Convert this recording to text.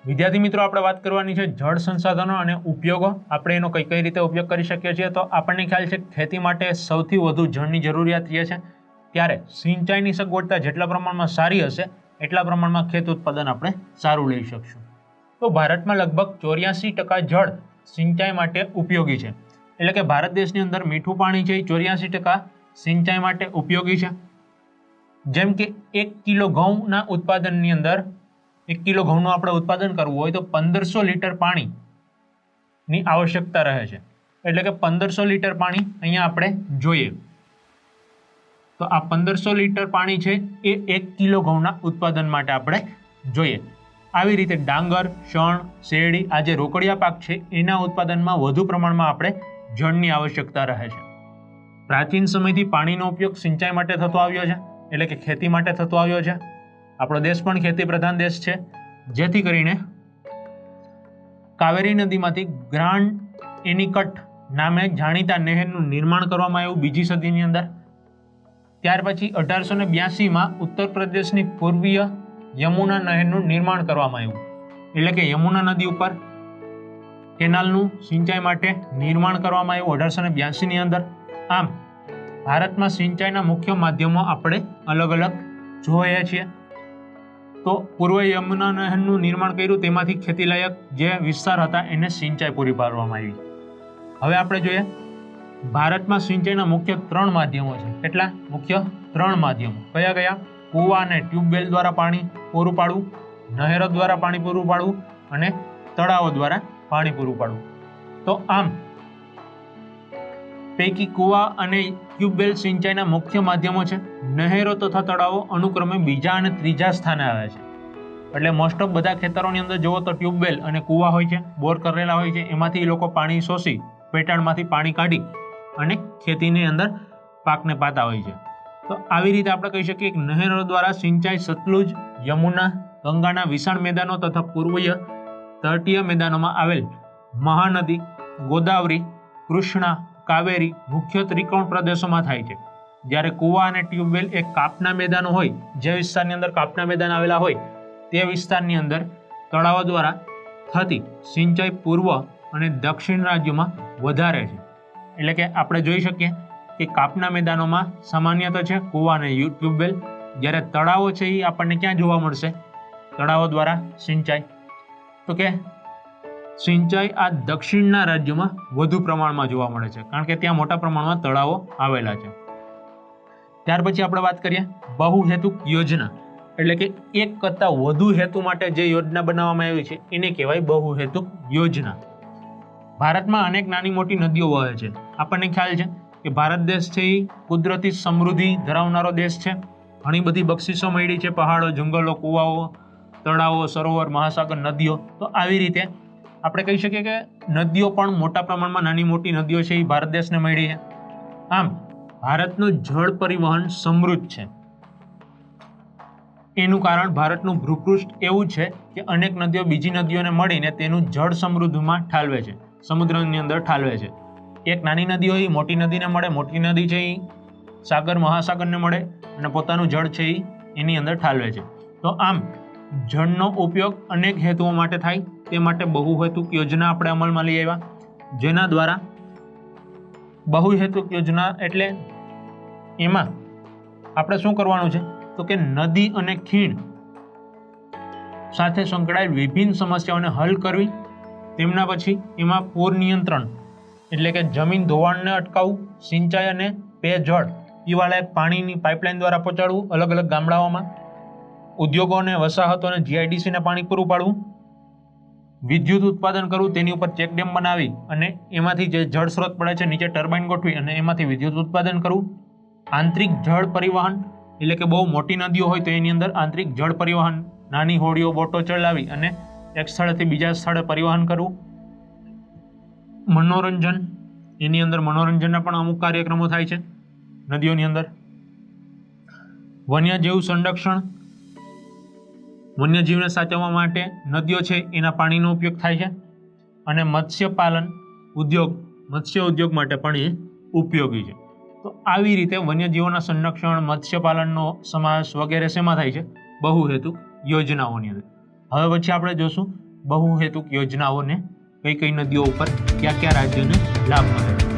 વિદ્યાર્થી મિત્રો, આપણે વાત કરવાની છે જળ સંસાધનો અને ઉપયોગો. આપણે એનો કઈ કઈ રીતે ઉપયોગ કરી શકીએ છીએ. તો આપણને ખ્યાલ છે ખેતી માટે સૌથી વધુ જળની જરૂરિયાત રહે છે, ત્યારે સિંચાઈની સગવડતા જેટલા પ્રમાણમાં સારી હશે એટલા પ્રમાણમાં ખેત ઉત્પાદન આપણે સારું લઈ શકશું. તો ભારતમાં લગભગ 84% જળ સિંચાઈ માટે ઉપયોગી છે. એટલે કે ભારત દેશની અંદર મીઠું પાણી છે એ 84% સિંચાઈ માટે ઉપયોગી છે. જેમ કે 1 કિલો ઘઉંના ઉત્પાદનની અંદર 1 કિલો ઘઉંનું આપણે ઉત્પાદન કરવું હોય તો 1500 લીટર પાણીની આવશ્યકતા રહે છે. એટલે કે 1500 લીટર પાણી અહીંયા આપણે જોઈએ. તો આ 1500 લીટર પાણી છે એ 1 કિલો ઘઉંના ઉત્પાદન માટે આપણે જોઈએ. આવી રીતે ડાંગર, શણ, શેરડી, આ જે રોકડિયા પાક છે એના ઉત્પાદનમાં વધુ પ્રમાણમાં આપણે જળની આવશ્યકતા રહે છે. પ્રાચીન સમયથી પાણીનો ઉપયોગ સિંચાઈ માટે થતો આવ્યો છે, એટલે કે ખેતી માટે થતો આવ્યો છે. આપણો દેશ પણ ખેતી પ્રધાન દેશ છે, જેથી કરીને કાવેરી નદીમાંથી ગ્રાન્ડ એનિકટ નામે જાણીતા નહેરનું નિર્માણ કરવામાં આવ્યું બીજી સદીની અંદર. ત્યાર પછી 1882માં ઉત્તર પ્રદેશની પૂર્વીય યમુના નહેરનું નિર્માણ કરવામાં આવ્યું. એટલે કે યમુના નદી ઉપર કેનાલનું સિંચાઈ માટે નિર્માણ કરવામાં આવ્યું 1882ની અંદર. આમ ભારતમાં સિંચાઈના મુખ્ય માધ્યમો આપણે અલગ અલગ જોઈએ છીએ. તો પૂર્વ યમુના નહેરનું નિર્માણ કર્યું, તેમાંથી ખેતીલાયક જે વિસ્તાર હતા એને સિંચાઈ પૂરી પાડવામાં આવી. હવે આપણે જોઈએ ભારતમાં સિંચાઈના મુખ્ય 3 માધ્યમો છે. કેટલા મુખ્ય? 3 માધ્યમો. કયા કયા? કૂવા અને ટ્યુબવેલ દ્વારા પાણી પૂરું પાડવું, નહેરો દ્વારા પાણી પૂરું પાડવું અને તળાવો દ્વારા પાણી પૂરું પાડવું. તો આમ પૈકી કૂવા અને ટ્યુબવેલ સિંચાઈના મુખ્ય માધ્યમો છે. નહેરો તથા તળાવો અનુક્રમે બીજા અને ત્રીજા સ્થાને આવે છે. એટલે મોસ્ટ ઓફ બધા ખેતરોની અંદર જુઓ તો ટ્યુબવેલ અને કૂવા હોય છે, બોર કરેલા હોય છે, એમાંથી લોકો પાણી શોષી પેટાળમાંથી પાણી કાઢી અને ખેતીની અંદર પાકને પાતા હોય છે. તો આવી રીતે આપણે કહી શકીએ કે નહેરો દ્વારા સિંચાઈ સતલુજ, યમુના, ગંગાના વિશાળ મેદાનો તથા પૂર્વીય તટીય મેદાનોમાં આવેલ મહાનદી, ગોદાવરી, કૃષ્ણા, કાવેરી મુખ્ય ત્રિકોણ પ્રદેશોમાં થાય છે. જ્યારે કૂવા અને ટ્યુબવેલ એ કાપના મેદાનો હોય, જે વિસ્તારની અંદર કાપના મેદાન આવેલા હોય તે વિસ્તારની અંદર તળાવો દ્વારા થતી સિંચાઈ પૂર્વ અને દક્ષિણ રાજ્યોમાં વધારે છે. એટલે કે આપણે જોઈ શકીએ કે કાપના મેદાનોમાં સામાન્યતા છે કૂવા અને ટ્યુબવેલ, જ્યારે તળાવો છે એ આપણને ક્યાં જોવા મળશે? તળાવો દ્વારા સિંચાઈ. તો કે સિંચાઈ આ દક્ષિણના રાજ્યોમાં વધુ પ્રમાણમાં જોવા મળે છે, કારણ કે ત્યાં મોટા પ્રમાણમાં તળાવો આવેલા છે. ત્યાર પછી આપણે વાત કરીએ બહુહેતુક યોજના. એટલે કે એક કરતાં વધુ હેતુ માટે જે યોજના બનાવવામાં આવી છે એને કહેવાય બહુહેતુક યોજના. ભારતમાં અનેક નાની મોટી નદીઓ વહે છે. આપણને ખ્યાલ છે કે ભારત દેશ છે એ કુદરતી સમૃદ્ધિ ધરાવનારો દેશ છે. ઘણી બધી બક્ષિસો મળી છે, પહાડો, જંગલો, કૂવાઓ, તળાવો, સરોવર, મહાસાગર, નદીઓ. તો આવી રીતે આપણે કહી શકીએ કે નદીઓ પણ મોટા પ્રમાણમાં નાની મોટી નદીઓ છે એ ભારત દેશને મળી છે. આમ ભારતનું જળ પરિવહન સમૃદ્ધ છે. એનું કારણ ભારતનું ભૂપૃષ્ઠ એવું છે કે અનેક નદીઓ બીજી નદીઓને મળીને તેનું જળ સમૃદ્ધિમાં ઠાલવે છે, સમુદ્રની અંદર ઠાલવે છે. એક નાની નદી હોય એ મોટી નદીને મળે, મોટી નદી છે એ સાગર, મહાસાગરને મળે અને પોતાનું જળ છે એ એની અંદર ઠાલવે છે. તો આમ જળનો ઉપયોગ અનેક હેતુઓ માટે થાય, તે માટે બહુહેતુક યોજના આપણે અમલમાં લઈ આવ્યા. જેના દ્વારા બહુહેતુક યોજના એટલે એમાં આપણે શું કરવાનું છે? તો કે નદી અને ખીણ સાથે સંકળાયેલ વિભિન્ન સમસ્યાઓને હલ કરવી. તેમના પછી એમાં પૂર નિયંત્રણ એટલે કે જમીન ધોવાણને અટકાવવું, સિંચાઈ અને પેયજળ પીવાલાયક પાણીની પાઇપલાઇન દ્વારા પહોંચાડવું અલગ અલગ ગામડાઓમાં, ઉદ્યોગો અને વસાહતોને જીઆઈડીસીને પાણી પૂરું પાડવું, વિદ્યુત ઉત્પાદન કરવું, તેની ઉપર ચેકડેમ બનાવી અને એમાંથી જે જળ સ્ત્રોત પડે છે નીચે ટર્બાઇન ગોઠવી અને એમાંથી વિદ્યુત ઉત્પાદન કરવું. આંતરિક જળ પરિવહન એટલે કે બહુ મોટી નદીઓ હોય તો એની અંદર આંતરિક જળ પરિવહન, નાની હોડીઓ, બોટો ચલાવી અને એક સ્થળેથી બીજા સ્થળે પરિવહન કરવું. મનોરંજન, એની અંદર મનોરંજનના પણ અમુક કાર્યક્રમો થાય છે નદીઓની અંદર. વન્યજીવ સંરક્ષણ, વન્યજીવને સાચવવા માટે નદીઓ છે એના પાણીનો ઉપયોગ થાય છે. અને મત્સ્યપાલન ઉદ્યોગ, મત્સ્ય ઉદ્યોગ માટે પણ એ ઉપયોગી છે. તો આવી રીતે વન્યજીવોના સંરક્ષણ, મત્સ્યપાલનનો સમાવેશ વગેરે શેમાં થાય છે? બહુહેતુક યોજનાઓની અંદર. હવે પછી આપણે જોશું બહુહેતુક યોજનાઓને કઈ કઈ નદીઓ ઉપર કયા કયા રાજ્યોને લાભ મળે છે.